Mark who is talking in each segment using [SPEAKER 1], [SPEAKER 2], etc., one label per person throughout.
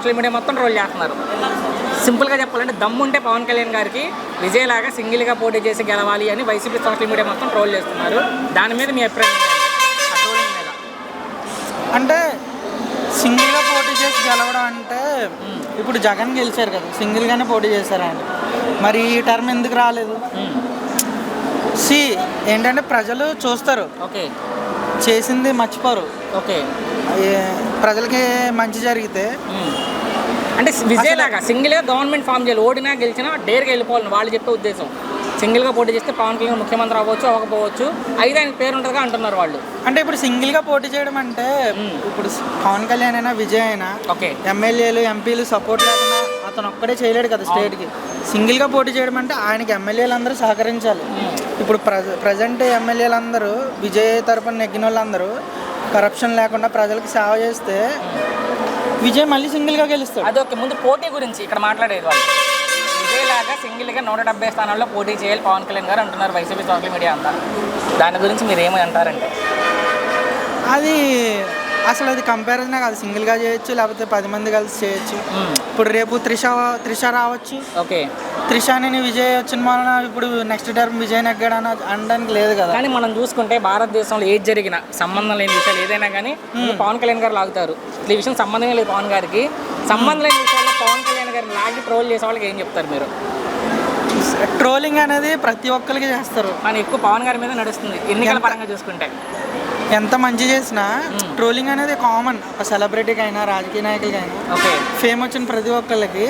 [SPEAKER 1] Social media మొత్తం troll చేస్తున్నారు. సింపుల్గా చెప్పాలంటే దమ్ముంటే పవన్ కళ్యాణ్ గారికి విజయ్ లాగా సింగిల్గా పోటీ చేసి గెలవాలి అని వైసీపీ సోషల్ మీడియా మొత్తం ట్రోల్ చేస్తున్నారు. దాని మీద మీ అభిప్రాయం ఏంటంటే ఆ ట్రోలింగ్ మీద?
[SPEAKER 2] అంటే సింగిల్గా పోటీ చేసి గెలవడం అంటే ఇప్పుడు జగన్ గెలిచారు కదా, సింగిల్గానే పోటీ చేశారు ఆయన. మరి ఈ టర్మ్ ఎందుకు రాలేదు? ఏంటంటే ప్రజలు చూస్తారు,
[SPEAKER 1] ఓకే,
[SPEAKER 2] చేసింది మర్చిపోరు.
[SPEAKER 1] ఓకే,
[SPEAKER 2] ప్రజలకి మంచి జరిగితే
[SPEAKER 1] అంటే విజయ్ లాగా సింగిల్గా గవర్నమెంట్ ఫామ్ చేయాలి, ఓడినా గెలిచినా డేర్గా వెళ్ళిపోవాలని వాళ్ళు చెప్పే ఉద్దేశం. సింగిల్గా పోటీ చేస్తే పవన్ కళ్యాణ్ ముఖ్యమంత్రి అవ్వచ్చు, అవ్వకపోవచ్చు, అయితే ఆయన పేరు ఉంటుందిగా అంటున్నారు వాళ్ళు.
[SPEAKER 2] అంటే ఇప్పుడు సింగిల్గా పోటీ చేయడం అంటే ఇప్పుడు పవన్ కళ్యాణ్ అయినా విజయ్ అయినా
[SPEAKER 1] ఓకే,
[SPEAKER 2] ఎమ్మెల్యేలు ఎంపీలు సపోర్ట్ లేకుండా అతను ఒక్కడే చేయలేడు కదా స్టేట్కి. సింగిల్గా పోటీ చేయడం అంటే ఆయనకి ఎమ్మెల్యేలు అందరూ సహకరించాలి. ఇప్పుడు ప్రజెంట్ ఎమ్మెల్యేలు అందరూ విజయ్ తరపున నెగ్గిన వాళ్ళందరూ కరప్షన్ లేకుండా ప్రజలకు సేవ చేస్తే విజయ్ మళ్ళీ సింగిల్గా గెలుస్తాడు.
[SPEAKER 1] అదొక ముందు పోటీ గురించి ఇక్కడ మాట్లాడేది వాళ్ళు. విజయ్ లాగా సింగిల్గా 170 స్థానాల్లో పోటీ చేయాలి పవన్ కళ్యాణ్ గారు అంటున్నారు వైసీపీ సోషల్ మీడియా అంతా. దాని గురించి మీరు ఏమని అంటారంటే
[SPEAKER 2] అది అసలు అది కంపారిజనే కాదు. సింగిల్గా చేయొచ్చు, లేకపోతే 10 మంది కలిసి చేయొచ్చు. ఇప్పుడు రేపు త్రిష రావచ్చు.
[SPEAKER 1] ఓకే,
[SPEAKER 2] త్రిషాని విజయ్ వచ్చిన వలన ఇప్పుడు నెక్స్ట్ టర్మ్ విజయ్ నెగ్గాడని అనడానికి లేదు కదా.
[SPEAKER 1] కానీ మనం చూసుకుంటే భారతదేశంలో ఏది జరిగినా సంబంధం లేని విషయాలు ఏదైనా కానీ పవన్ కళ్యాణ్ గారు లాగుతారు. ఈ విషయం సంబంధమే లేదు పవన్ గారికి. సంబంధం లేని విషయాల్లో పవన్ కళ్యాణ్ గారిని లాగి ట్రోల్ చేసే వాళ్ళకి ఏం చెప్తారు మీరు?
[SPEAKER 2] ట్రోలింగ్ అనేది ప్రతి ఒక్కరికి చేస్తారు,
[SPEAKER 1] కానీ ఎక్కువ పవన్ గారి మీద నడుస్తుంది ఎన్నికల పరంగా చూసుకుంటే.
[SPEAKER 2] ఎంత మంచి చేసినా ట్రోలింగ్ అనేది కామన్. ఒక సెలబ్రిటీకి అయినా రాజకీయ నాయకులకి
[SPEAKER 1] ఓకే,
[SPEAKER 2] ఫేమ్ వచ్చిన ప్రతి ఒక్కరికి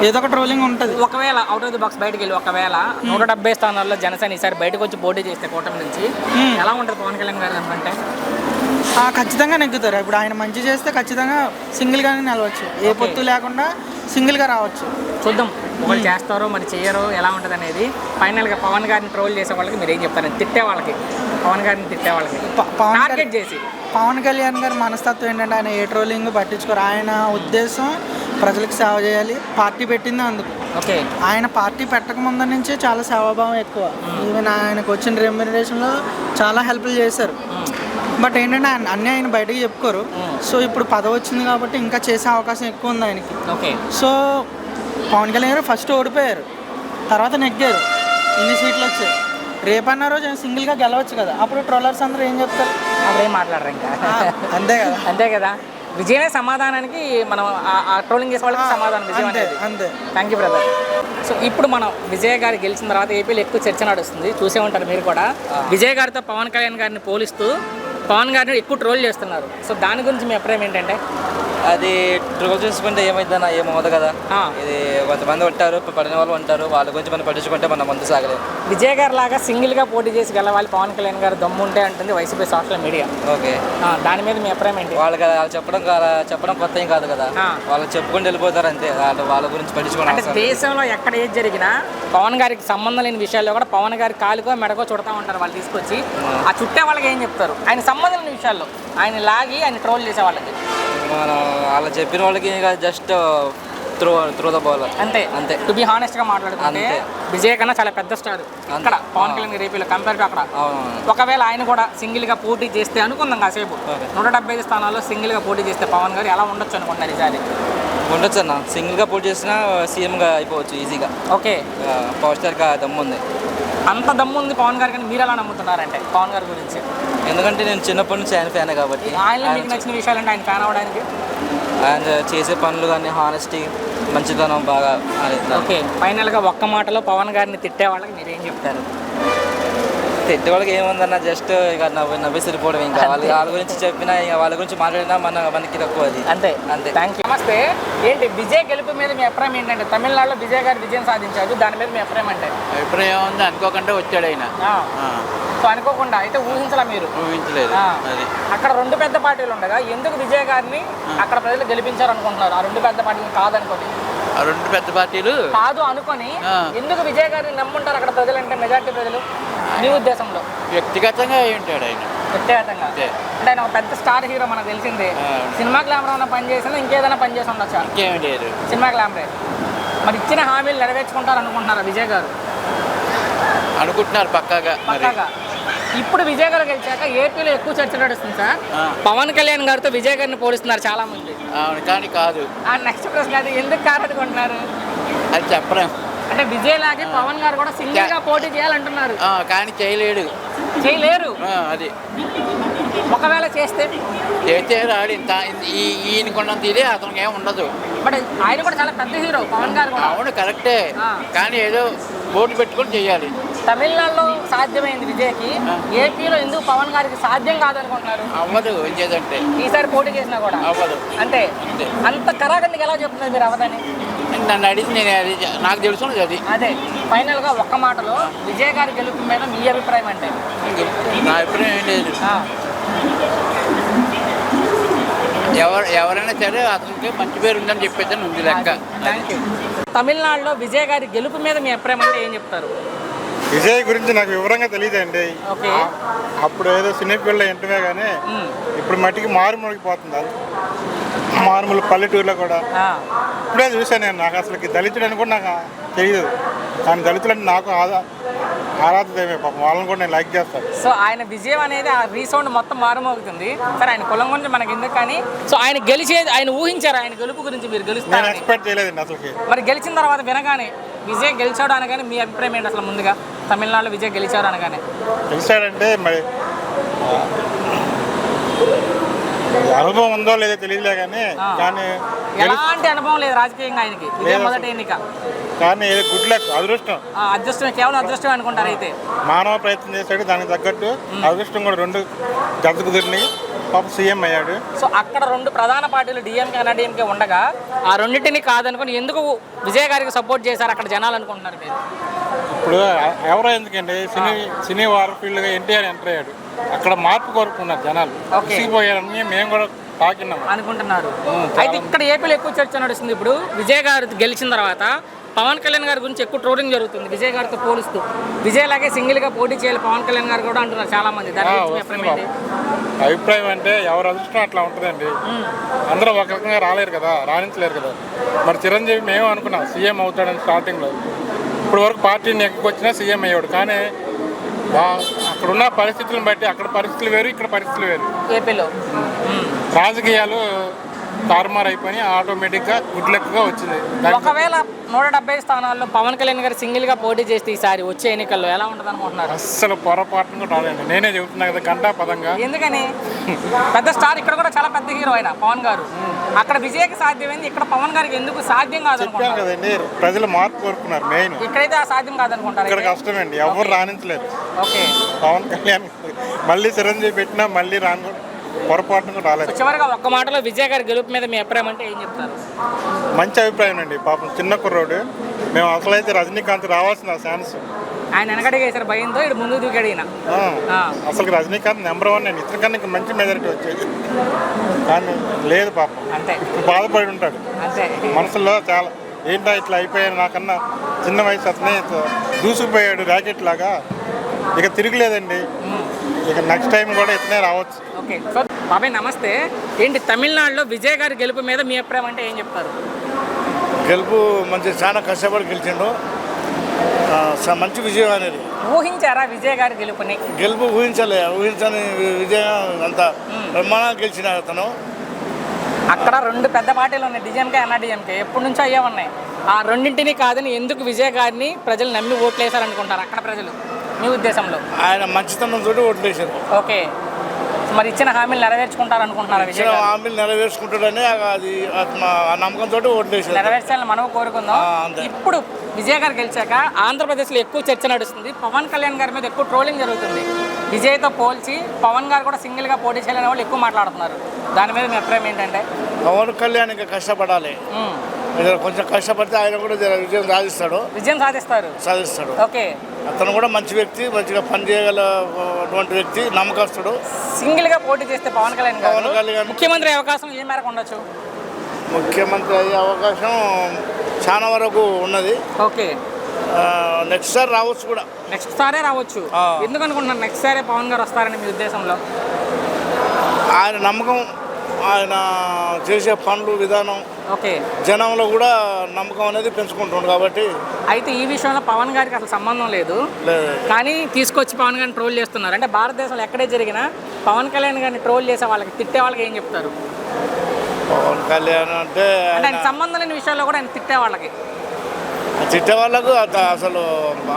[SPEAKER 2] ఏదో ఒక ట్రోలింగ్ ఉంటుంది.
[SPEAKER 1] ఒకవేళ అవుట్ ఆఫ్ ది బాక్స్ బయటకు వెళ్ళి ఒకవేళ 170 స్థానాల్లో జనసేన ఈసారి బయటకు వచ్చి పోటీ చేస్తే కూటమి నుంచి ఎలా ఉంటుంది పవన్ కళ్యాణ్ గారు అంటే?
[SPEAKER 2] ఖచ్చితంగా నెగ్గుతారు. ఇప్పుడు ఆయన మంచి చేస్తే ఖచ్చితంగా సింగిల్గానే నిలవచ్చు, ఏ పొత్తు లేకుండా సింగిల్గా రావచ్చు.
[SPEAKER 1] చూద్దాం ఒకళ్ళు చేస్తారో మరి చేయరో ఎలా ఉంటుంది అనేది. ఫైనల్గా పవన్ గారిని ట్రోల్ చేసే వాళ్ళకి మీరు ఏం చెప్తారు? తిట్టే వాళ్ళకి, పవన్ గారిని తిట్టే వాళ్ళకి టార్గెట్ చేసి.
[SPEAKER 2] పవన్ కళ్యాణ్ గారి మనస్తత్వం ఏంటంటే ఆయన ఏ ట్రోలింగ్ పట్టించుకోరు. ఆయన ఉద్దేశం ప్రజలకు సేవ చేయాలి. పార్టీ పెట్టింది అందుకు.
[SPEAKER 1] ఓకే,
[SPEAKER 2] ఆయన పార్టీ పెట్టక ముందు నుంచే చాలా సేవాభావం ఎక్కువ. ఈవెన్ ఆయనకు వచ్చిన రెమ్యునరేషన్లో చాలా హెల్ప్లు చేశారు. బట్ ఏంటంటే అన్నీ ఆయన బయటకు చెప్పుకోరు. సో ఇప్పుడు పదవి వచ్చింది కాబట్టి ఇంకా చేసే అవకాశం ఎక్కువ ఉంది ఆయనకి.
[SPEAKER 1] ఓకే,
[SPEAKER 2] సో పవన్ కళ్యాణ్ గారు ఫస్ట్ ఓడిపోయారు, తర్వాత నెగ్గారు, ఇన్ని సీట్లు వచ్చాయి. రేపన్న రోజు సింగిల్గా గెలవచ్చు కదా, అప్పుడు ట్రోలర్స్ అందరూ ఏం చెప్తారు?
[SPEAKER 1] అప్పుడేం మాట్లాడరు ఇంకా.
[SPEAKER 2] అంతే కదా,
[SPEAKER 1] అంతే కదా. విజయమే సమాధానానికి మనం ఆ ట్రోలింగ్ చేసే వాళ్ళకి సమాధానం విజయం అనేది.
[SPEAKER 2] అంతే.
[SPEAKER 1] Thank you brother. సో ఇప్పుడు మనం విజయ్ గారు గెలిచిన తర్వాత ఏపీలో ఎక్కువ చర్చ నడుస్తుంది, చూసే ఉంటారు మీరు కూడా. విజయ్ గారితో పవన్ కళ్యాణ్ గారిని పోలిస్తూ పవన్ గారిని ఎక్కువ ట్రోల్ చేస్తున్నారు. సో దాని గురించి మీ అభిప్రాయం ఏంటంటే?
[SPEAKER 3] అది ట్రోల్ చేసుకుంటే ఏమైందన్నా ఏమవుతుంది కదా. ఇది కొంతమంది ఉంటారు, పడిన వాళ్ళు ఉంటారు, వాళ్ళ గురించి మనం పట్టించుకుంటే మనం ముందు సాగలేదు.
[SPEAKER 1] విజయ్ గారు లాగా సింగిల్గా పోటీ చేసి గెలవాలి పవన్ కళ్యాణ్ గారు దమ్ము ఉంటే అంటుంది వైసీపీ సోషల్ మీడియా.
[SPEAKER 3] ఓకే,
[SPEAKER 1] దాని మీద మీ అభిప్రాయం ఏంటి?
[SPEAKER 3] వాళ్ళు చెప్పడం కొత్త ఏం కాదు కదా, వాళ్ళు చెప్పుకుంటూ వెళ్ళిపోతారు అంతే. వాళ్ళ గురించి పట్టించుకోవడం
[SPEAKER 1] అంటే దేశంలో ఎక్కడ ఏది జరిగినా పవన్ గారికి సంబంధం లేని విషయాల్లో కూడా పవన్ గారి కాలుకో మెడకో చుడతా ఉంటారు వాళ్ళు తీసుకొచ్చి. ఆ చుట్టే వాళ్ళకి ఏం చెప్తారు? ఆయన సంబంధం లేని విషయాల్లో ఆయన లాగి ఆయన ట్రోల్ చేసే వాళ్ళకి
[SPEAKER 3] మనం వాళ్ళ చెప్పిన వాళ్ళకి జస్ట్ త్రూ ద బాల్
[SPEAKER 1] అంతే. అంతే. టు బి హానెస్ట్ గా మాట్లాడుకుంటే విజయ్ కన్నా చాలా పెద్ద స్టార్ అక్కడ పవన్ కళ్యాణ్ రేపీలో కంపేర్ టు అక్కడ. ఒకవేళ ఆయన కూడా సింగిల్ గా పోటీ చేస్తే అనుకుందాం కాసేపు 175 స్థానాల్లో సింగిల్ గా పోటీ చేస్తే పవన్ గారు ఎలా ఉండొచ్చు అనుకుంటున్నారు ఈసారి?
[SPEAKER 3] ఉండొచ్చు అన్న, సింగిల్ గా పోటీ చేసినా సీఎంగా అయిపోవచ్చు ఈజీగా.
[SPEAKER 1] ఓకే,
[SPEAKER 3] పవర్ స్టార్ గా దమ్ము ఉంది.
[SPEAKER 1] అంత దమ్ము ఉంది పవన్ గారు, కానీ మీరు ఎలా నమ్ముతున్నారంటే పవన్ గారి గురించి?
[SPEAKER 3] ఎందుకంటే నేను చిన్నప్పటి నుంచి ఆయన ఫ్యానే కాబట్టి.
[SPEAKER 1] ఆయనలో మీకు నచ్చిన విషయాలు అంటే ఆయన ఫ్యాన్ అవ్వడానికి
[SPEAKER 3] ఆయన చేసే పనులు కానీ హానెస్టీ, మంచితనం బాగా.
[SPEAKER 1] ఓకే, ఫైనల్గా ఒక్క మాటలో పవన్ గారిని తిట్టే వాళ్ళకి మీరు ఏం చెప్తారు?
[SPEAKER 3] తిట్టే వాళ్ళకి ఏముందన్న, జస్ట్ ఇక నవ్వి సరిపోవడం. ఇంకా వాళ్ళ గురించి చెప్పినా ఇక వాళ్ళ గురించి మాట్లాడినా మనకి తక్కువ అది.
[SPEAKER 1] అంతే. అంతే. Thank you. నమస్తే. ఏంటి విజయ్ గెలుపు మీద మీ అభిప్రాయం ఏంటంటే? తమిళనాడులో విజయ్ గారు విజయం సాధించారు, దాని మీద మీ అభిప్రాయం అంటే?
[SPEAKER 4] అభిప్రాయం ఉంది, అనుకోకుండా వచ్చాడు ఆయన.
[SPEAKER 1] సో అనుకోకుండా అయితే ఊహించలా మీరు?
[SPEAKER 4] ఊహించలేదు.
[SPEAKER 1] అక్కడ 2 పెద్ద పార్టీలు ఉండగా ఎందుకు విజయ్ గారిని అక్కడ ప్రజలు గెలిపించారు అనుకుంటున్నారు? ఆ 2 పెద్ద పార్టీలు కాదనుకోని,
[SPEAKER 4] ఆ 2 పెద్ద పార్టీలు
[SPEAKER 1] కాదు అనుకొని ఎందుకు విజయ్ గారిని నమ్ముంటారు అక్కడ ప్రజలు అంటే, మెజార్టీ ప్రజలు? మీ ఉద్దేశంలో
[SPEAKER 4] వ్యక్తిగతంగా అయి ఉంటాడు ఆయన.
[SPEAKER 1] వ్యక్తిగతంగా అంటే ఆయన ఒక పెద్ద స్టార్ హీరో మనకు తెలిసిందే. సినిమా గ్లామర్ ఏమైనా పని చేసినా ఇంకేదైనా పని చేసి ఉండొచ్చా?
[SPEAKER 4] ఇంకేమీ లేదు,
[SPEAKER 1] సినిమా గ్లామరే. మరి ఇచ్చిన హామీలు నెరవేర్చుకుంటారు అనుకుంటున్నారా విజయ్ గారు?
[SPEAKER 4] అనుకుంటున్నారు పక్కాగా.
[SPEAKER 1] ఇప్పుడు విజయ్ గారు గెలిచాక ఏపీలో ఎక్కువ చర్చ నడుస్తుంది సార్. పవన్ కళ్యాణ్ గారితో విజయ్ గారిని పోలుస్తున్నారు చాలా మంది.
[SPEAKER 4] అవును కానీ కాదు.
[SPEAKER 1] నెక్స్ట్ ప్రశ్న అది ఎందుకు కాదనుకుంటున్నారు?
[SPEAKER 4] అది చెప్పలేం.
[SPEAKER 1] అంటే విజయ్ లాగే పవన్ గారు కూడా సింగిల్ గా పోటీ చేయాలంటున్నారు.
[SPEAKER 4] కానీ చేయలేడు.
[SPEAKER 1] చేయలేరు.
[SPEAKER 4] అది
[SPEAKER 1] ఒకవేళ చేస్తే
[SPEAKER 4] రాడు. ఇంత ఈయనకున్నంత ఇదే అతనికి ఏమి ఉండదు.
[SPEAKER 1] బట్ ఆయన కూడా చాలా పెద్ద హీరో పవన్ గారు కూడా.
[SPEAKER 4] అవును కరెక్టే. కానీ ఏదో పోటీ పెట్టుకొని చేయాలి.
[SPEAKER 1] తమిళనాడులో సాధ్యమైంది విజయ్కి, ఏపీలో ఎందుకు పవన్ గారికి సాధ్యం కాదనుకుంటున్నారు?
[SPEAKER 4] అవ్వదు చేదంటే.
[SPEAKER 1] ఈసారి పోటీ చేసినా కూడా
[SPEAKER 4] అవ్వదు.
[SPEAKER 1] అంటే అంత కరాఖండిగా ఎలా చెప్తున్నారు మీరు అవ్వదని?
[SPEAKER 4] నన్ను అడిగి నేను అది నాకు తెలుసున్నది అది.
[SPEAKER 1] అదే ఫైనల్ గా ఒక్క మాటలో విజయ్ గారి గెలుపు మీద మీ అభిప్రాయం అంటే?
[SPEAKER 4] నా అభిప్రాయం ఏం లేదు. ఎవరైనా సరే అతనికి మంచి పేరు ఉందని చెప్పేది ఉంది లెక్క.
[SPEAKER 1] Thank you. తమిళనాడులో విజయ్ గారి గెలుపు మీద మీ అభిప్రాయం అంటే ఏం చెప్తారు?
[SPEAKER 5] విజయ్ గురించి నాకు వివరంగా తెలియదండి.
[SPEAKER 1] ఓకే.
[SPEAKER 5] అప్పుడు ఏదో సినిమాలో ఎంటమే కానీ ఇప్పుడు మట్టికి మారుమూలిపోతుంది. అది మారుమూల పల్లెటూరులో కూడా ఇప్పుడే చూసాను నేను. నాకు అసలు దళితుడని కూడా నాకు తెలియదు. కానీ దళితులని నాకు ఆరాధమే పాపం. వాళ్ళని కూడా నేను లైక్ చేస్తాను.
[SPEAKER 1] సో ఆయన విజయం అనేది ఆ రీసౌండ్ మొత్తం మారుమోగుతుంది. సరే ఆయన కులం గురించి మనకి ఎందుకు, కానీ సో ఆయన గెలిచేది ఆయన ఊహించారు. ఆయన గెలుపు గురించి మీరు
[SPEAKER 5] నేను
[SPEAKER 1] గెలుస్తారు
[SPEAKER 5] ఎక్స్పెక్ట్ చేయలేదండి అసలుకి.
[SPEAKER 1] మరి గెలిచిన తర్వాత వినగానే విజయ్ గెలిచాడు అనగానే మీ అభిప్రాయం ఏంటి అసలు? ముందుగా తమిళనాడులో విజయ్ గెలిచారు అనగానే
[SPEAKER 5] గెలిచాడంటే మరి అనుభవం ఉందో లేదో తెలియలే కానీ
[SPEAKER 1] ఎలాంటి అనుభవం లేదు రాజకీయంగా ఆయనకి. ఇదే మొదటి ఎన్నిక.
[SPEAKER 5] కానీ ఏదో గుడ్ లక్, అదృష్టం.
[SPEAKER 1] అదృష్టమే, కేవలం అదృష్టం అనుకుంటారు. అయితే
[SPEAKER 5] మానవ ప్రయత్నం చేశాడు, దానికి తగ్గట్టు అదృష్టం కూడా రెండు గద్ద కుదిరినాయి. పాప సీఎం అయ్యాడు.
[SPEAKER 1] సో అక్కడ రెండు ప్రధాన పార్టీలు డిఎంకే అన్నాడీఎంకే ఉండగా ఆ రెండింటిని కాదనుకుని ఎందుకు విజయ్ గారికి సపోర్ట్ చేశారు అక్కడ జనాలు అనుకుంటున్నారు మీరు?
[SPEAKER 5] ఇప్పుడు ఎవరో ఎందుకండి సినీ వార్ ఫీల్డ్గా ఎన్టీఆర్ ఎంటర్ అయ్యాడు. అక్కడ మార్పు కోరుకున్నారు జనాలు. పోయారని మేము కూడా తాకిన్నాం
[SPEAKER 1] అనుకుంటున్నారు. అయితే ఇక్కడ ఏపీలో ఎక్కువ చర్చ నడుస్తుంది. ఇప్పుడు విజయ్ గారు గెలిచిన తర్వాత పవన్ కళ్యాణ్ గారి గురించి ఎక్కువ ట్రోలింగ్ జరుగుతుంది విజయ్ గారితో పోలుస్తూ. విజయ్ లాగే సింగిల్ గా పోటీ చేయాలి పవన్ కళ్యాణ్ గారు కూడా అంటున్నారు చాలా మంది.
[SPEAKER 5] అభిప్రాయం అంటే ఎవరు అదృష్టం అట్లా ఉంటుందండి. అందరూ ఒక రకంగా రాలేరు కదా, రాణించలేరు కదా. మరి చిరంజీవి మేము అనుకున్నాం సీఎం అవుతాడని స్టార్టింగ్లో. ఇప్పుడు వరకు పార్టీని ఎక్కువచ్చినా సీఎం అయ్యాడు. కానీ అక్కడున్న పరిస్థితులను బట్టి అక్కడ పరిస్థితులు వేరు, ఇక్కడ పరిస్థితులు వేరు.
[SPEAKER 1] ఏపీలో
[SPEAKER 5] రాజకీయాలు తారుమారు అయిపోయి ఆటోమేటిక్గా గుడ్ లక్గా వచ్చింది.
[SPEAKER 1] ఒకవేళ 170 స్థానాల్లో పవన్ కళ్యాణ్ గారు సింగిల్ గా పోటీ చేస్తే ఈసారి వచ్చే ఎన్నికల్లో ఎలా ఉంటుంది అనుకుంటున్నారు?
[SPEAKER 5] అస్సలు పొరపాటును కూడా రాదండి. నేనే చెబుతున్నా కదా గంటా పదంగా.
[SPEAKER 1] ఎందుకని? పెద్ద స్టార్, ఇక్కడ కూడా చాలా పెద్ద హీరో అయినా పవన్ గారు. అక్కడ విజయ్కి సాధ్యమైంది, ఇక్కడ పవన్ గారికి ఎందుకు సాధ్యం కాదనుకుంటున్నారు?
[SPEAKER 5] కదండి, ప్రజలు మార్పు కోరుకున్నారు మెయిన్.
[SPEAKER 1] ఇక్కడైతే సాధ్యం కాదనుకుంటారు.
[SPEAKER 5] ఇక్కడ కష్టమండి, ఎవరు రాణించలేదు.
[SPEAKER 1] ఓకే.
[SPEAKER 5] పవన్ కళ్యాణ్ మళ్ళీ చిరంజీవి పెట్టినా మళ్ళీ రాను పొరపాటును రాలేదు.
[SPEAKER 1] చివరిగా ఒక్క మాటలో విజయ్ గారి గెలుపు మీద మీ అభిప్రాయం అంటే ఏం చెప్తారు?
[SPEAKER 5] మంచి అభిప్రాయం అండి. పాపం చిన్న కుర్రోడు. మేము అసలైతే రజనీకాంత్ రావాల్సిన ఛాన్స్.
[SPEAKER 1] ఆయన వెనకడిగేసారు భయంతో, ఇటు ముందు దూకాడు ఈయన.
[SPEAKER 5] అసలు రజనీకాంత్ నెంబర్ 1 అండి. ఇతనికన్నా ఇంకా మంచి మెజారిటీ వచ్చేది. కానీ లేదు పాపం.
[SPEAKER 1] అంతే
[SPEAKER 5] బాధపడి ఉంటాడు
[SPEAKER 1] అంతే
[SPEAKER 5] మనసులో. చాలా ఏంటో ఇట్లా అయిపోయాడు, నాకన్నా చిన్న వయసు అతనే దూసుకుపోయాడు ర్యాకెట్ లాగా. ఇక తిరగలేదండి. ఇక నెక్స్ట్ టైం కూడా ఇతనే రావచ్చు.
[SPEAKER 1] ఓకే. సో బాబాయ్ నమస్తే. ఏంటి తమిళనాడులో విజయ్ గారి గెలుపు మీద మీ అభిప్రాయం అంటే ఏం చెప్తారు?
[SPEAKER 6] గెలుపు మంచి చాలా కష్టపడి గెలిచిండు. మంచి విజయం అనేది.
[SPEAKER 1] ఊహించారా విజయ్ గారి గెలుపుని?
[SPEAKER 6] గెలుపు ఊహించని విజయం అంత బ్రహ్మాండంగా గెలిచిన అతను.
[SPEAKER 1] అక్కడ రెండు పెద్ద పార్టీలు ఉన్నాయి, డిఎంకే అన్నాడీఎంకే. ఎప్పటి నుంచో అయ్యే ఉన్నాయి. ఆ రెండింటిని కాదని ఎందుకు విజయ్ గారిని ప్రజలు నమ్మి ఓట్లు వేశారనుకుంటారు అక్కడ ప్రజలు మీ ఉద్దేశంలో?
[SPEAKER 6] ఆయన మంచితనంతో ఓట్లు వేశారు.
[SPEAKER 1] ఓకే. మరి ఇచ్చిన హామీలు నెరవేర్చుకుంటారు అనుకుంటున్నారు?
[SPEAKER 6] ఇచ్చిన హామీలు నెరవేర్చుకుంటాడని అది ఆ నమ్మకంతో ఓట్లు వేశారు.
[SPEAKER 1] నెరవేర్చాలని మనం కోరుకుందాం. ఇప్పుడు విజయ్ గారు గెలిచాక ఆంధ్రప్రదేశ్లో ఎక్కువ చర్చ నడుస్తుంది. పవన్ కళ్యాణ్ గారి మీద ఎక్కువ ట్రోలింగ్ జరుగుతుంది. విజయ్తో పోల్చి పవన్ గారు కూడా సింగిల్గా పోటీ చేయాలనే వాళ్ళు ఎక్కువ మాట్లాడుతున్నారు. దాని మీద మీ అభిప్రాయం ఏంటంటే?
[SPEAKER 6] పవన్ కళ్యాణ్ ఇంకా కష్టపడాలి. కొంచెం కష్టపడితే ఆయన కూడా విజయం సాధిస్తాడు.
[SPEAKER 1] ఓకే.
[SPEAKER 6] అతను కూడా మంచి వ్యక్తి, మంచిగా పని చేయగలటువంటి వ్యక్తి, నమ్మకస్తుడు.
[SPEAKER 1] సింగిల్ గా పోటీ చేస్తే పవన్ కళ్యాణ్ ముఖ్యమంత్రి అవకాశం ఏ మేరకు ఉండొచ్చు?
[SPEAKER 6] ముఖ్యమంత్రి అయ్యే అవకాశం చాలా వరకు ఉన్నది.
[SPEAKER 1] ఓకే.
[SPEAKER 6] నెక్స్ట్ సారి రావచ్చు కూడా.
[SPEAKER 1] నెక్స్ట్ సారే రావచ్చు. ఎందుకు అనుకుంటున్నారు నెక్స్ట్ సారే పవన్ గారు వస్తారని మీ ఉద్దేశంలో?
[SPEAKER 6] ఆయన నమ్మకం ఆయన చేసే పనులు విధానం
[SPEAKER 1] ఓకే.
[SPEAKER 6] జనంలో కూడా నమ్మకం అనేది పెంచుకుంటుండు కాబట్టి
[SPEAKER 1] అయితే ఈ విషయంలో పవన్ గారికి అసలు సంబంధం లేదు,
[SPEAKER 6] లేదు.
[SPEAKER 1] కానీ తీసుకొచ్చి పవన్ గారిని ట్రోల్ చేస్తున్నారు. అంటే భారతదేశంలో ఎక్కడే జరిగినా పవన్ కళ్యాణ్ గారిని ట్రోల్ చేసే వాళ్ళకి, తిట్టే వాళ్ళకి ఏం చెప్తారు?
[SPEAKER 6] పవన్ కళ్యాణ్ అంటే
[SPEAKER 1] అంటే ఆయన సంబంధం లేని విషయాల్లో కూడా ఆయన తిట్టే వాళ్ళకి,
[SPEAKER 6] తిట్టే వాళ్ళకు అసలు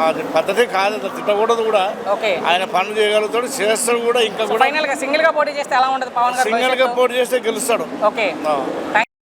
[SPEAKER 6] అది పద్ధతి కాదు, అసలు తిట్టకూడదు కూడా.
[SPEAKER 1] ఓకే.
[SPEAKER 6] ఆయన పనులు చేయగలుగుతాడు, చేస్తాడు కూడా. ఇంకా కూడా
[SPEAKER 1] ఫైనల్ గా సింగిల్ గా పోటీ చేస్తే ఎలా ఉంటుంది పవన్ గారు?
[SPEAKER 6] సింగిల్ గా పోటీ చేస్తే గెలుస్తాడు.
[SPEAKER 1] ఓకే.
[SPEAKER 6] ఆ.